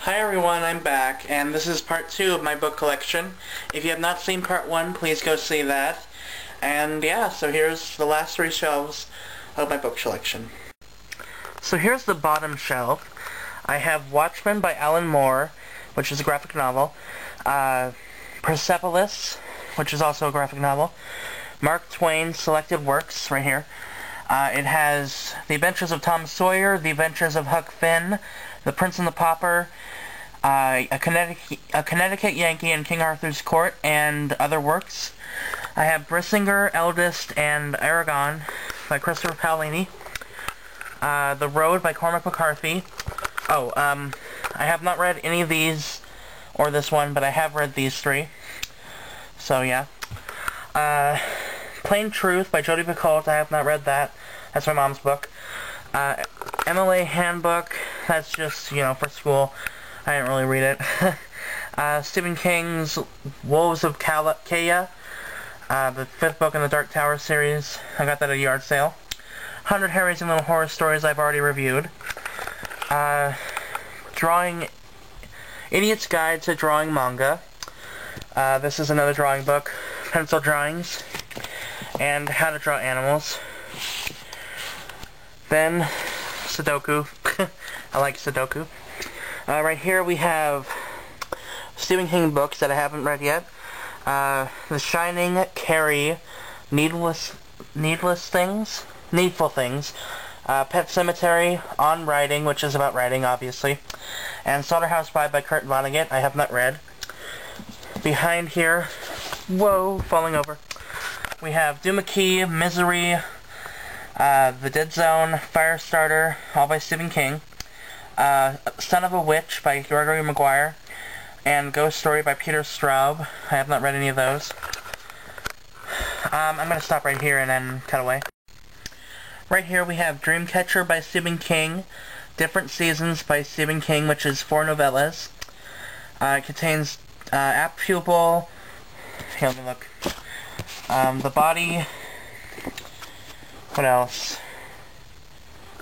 Hi everyone, I'm back, and this is part 2 of my book collection. If you have not seen part 1, please go see that. And yeah, so here's the last 3 shelves of my book collection. So here's the bottom shelf. I have Watchmen by Alan Moore, which is a graphic novel. Persepolis, which is also a graphic novel. Mark Twain Selected Works, right here. It has The Adventures of Tom Sawyer, The Adventures of Huck Finn, The Prince and the Pauper, a Connecticut Yankee in King Arthur's Court, and other works. I have Brissinger, Eldest, and Aragon by Christopher Paolini. The Road by Cormac McCarthy. I have not read any of these, or this one, but I have read these 3. So, yeah. Plain Truth by Jodi Picoult. I have not read that. That's my mom's book. MLA Handbook. That's just, for school. I didn't really read it. Stephen King's Wolves of Kaya. The 5th book in the Dark Tower series. I got that at a yard sale. 100 Harry's and Little Horror Stories I've already reviewed. Idiot's Guide to Drawing Manga. This is another drawing book. Pencil drawings. And How to Draw Animals. Then, Sudoku. I like Sudoku. Right here we have Stephen King books that I haven't read yet. The Shining, Carrie, Needful Things, Pet Sematary, On Writing, which is about writing, obviously, and Slaughterhouse Five by Kurt Vonnegut, I have not read. Behind here, whoa, falling over, we have Duma-Key, Misery, The Dead Zone, Firestarter, all by Stephen King, Son of a Witch by Gregory Maguire, and Ghost Story by Peter Straub. I have not read any of those. I'm going to stop right here and then cut away. Right here we have Dreamcatcher by Stephen King, Different Seasons by Stephen King, which is 4 novellas. It contains Apt Pupil, here, let me look, The Body, what else?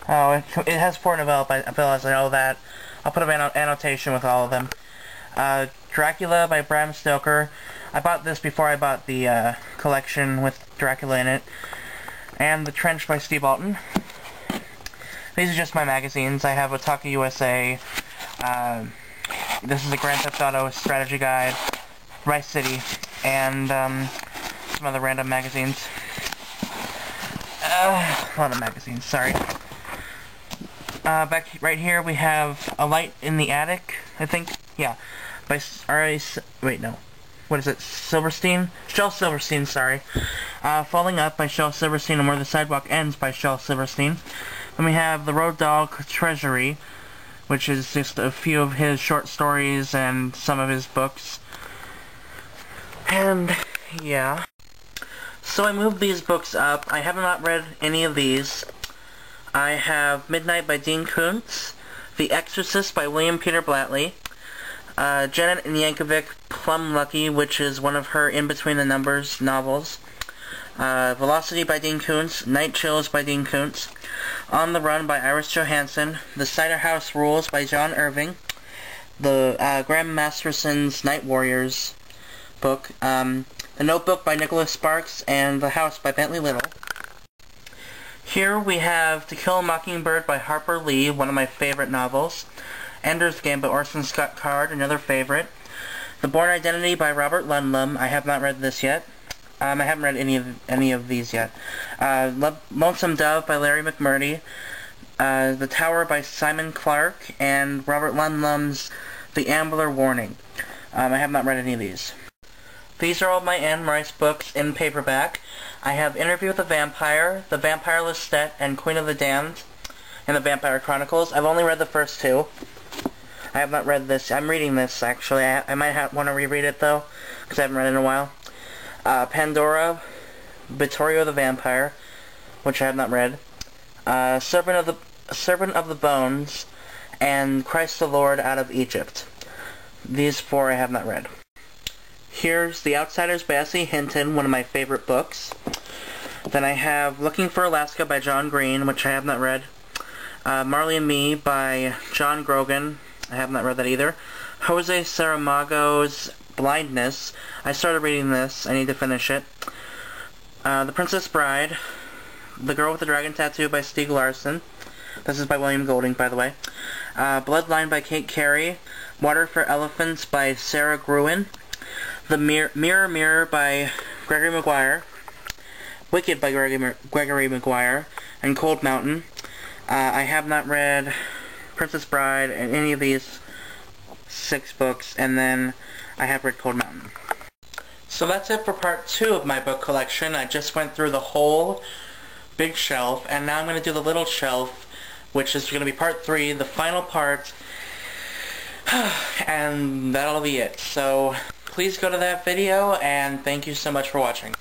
Oh, it has 4 novellas, I know that. I'll put an annotation with all of them. Dracula by Bram Stoker. I bought this before I bought the collection with Dracula in it. And The Trench by Steve Alton. These are just my magazines. I have Otaku USA. This is a Grand Theft Auto strategy guide. Vice City. And some other random magazines. A lot of magazines, sorry. Right here we have A Light in the Attic, I think. Yeah. By wait, no. What is it? Silverstein? Shel Silverstein, sorry. Falling Up by Shel Silverstein and Where the Sidewalk Ends by Shel Silverstein. Then we have The Road Dog Treasury, which is just a few of his short stories and some of his books. And, yeah. So I moved these books up. I have not read any of these. I have Midnight by Dean Koontz, The Exorcist by William Peter Blatty, Janet and Yankovic, Plum Lucky, which is one of her In Between the Numbers novels, Velocity by Dean Koontz, Night Chills by Dean Koontz, On the Run by Iris Johansen, The Cider House Rules by John Irving, the Graham Masterson's Night Warriors book, The Notebook by Nicholas Sparks, and The House by Bentley Little. Here we have To Kill a Mockingbird by Harper Lee, one of my favorite novels. Ender's Game by Orson Scott Card, another favorite. The Bourne Identity by Robert Ludlum. I have not read this yet. I haven't read any of these yet. Lonesome Dove by Larry McMurtry. The Tower by Simon Clarke, and Robert Ludlum's The Ambler Warning. I have not read any of these. These are all my Anne Rice books in paperback. I have Interview with the Vampire, The Vampire Lestat, and Queen of the Damned, and The Vampire Chronicles. I've only read the first 2. I have not read this. I'm reading this, actually. I might want to reread it, though, because I haven't read it in a while. Pandora, Vittorio the Vampire, which I have not read. Servant of the Bones, and Christ the Lord Out of Egypt. These 4 I have not read. Here's The Outsiders by S.E. Hinton, one of my favorite books. Then I have Looking for Alaska by John Green, which I have not read. Marley and Me by John Grogan. I have not read that either. Jose Saramago's Blindness. I started reading this. I need to finish it. The Princess Bride. The Girl with the Dragon Tattoo by Stieg Larsson. This is by William Golding, by the way. Bloodline by Kate Cary. Water for Elephants by Sarah Gruen. The Mirror Mirror by Gregory Maguire. Wicked by Gregory Maguire. And Cold Mountain. I have not read Princess Bride and any of these 6 books, and then I have read Cold Mountain. So that's it for part 2 of my book collection. I just went through the whole big shelf, and now I'm going to do the little shelf, which is going to be part 3, the final part, and that'll be it. So please go to that video, and thank you so much for watching.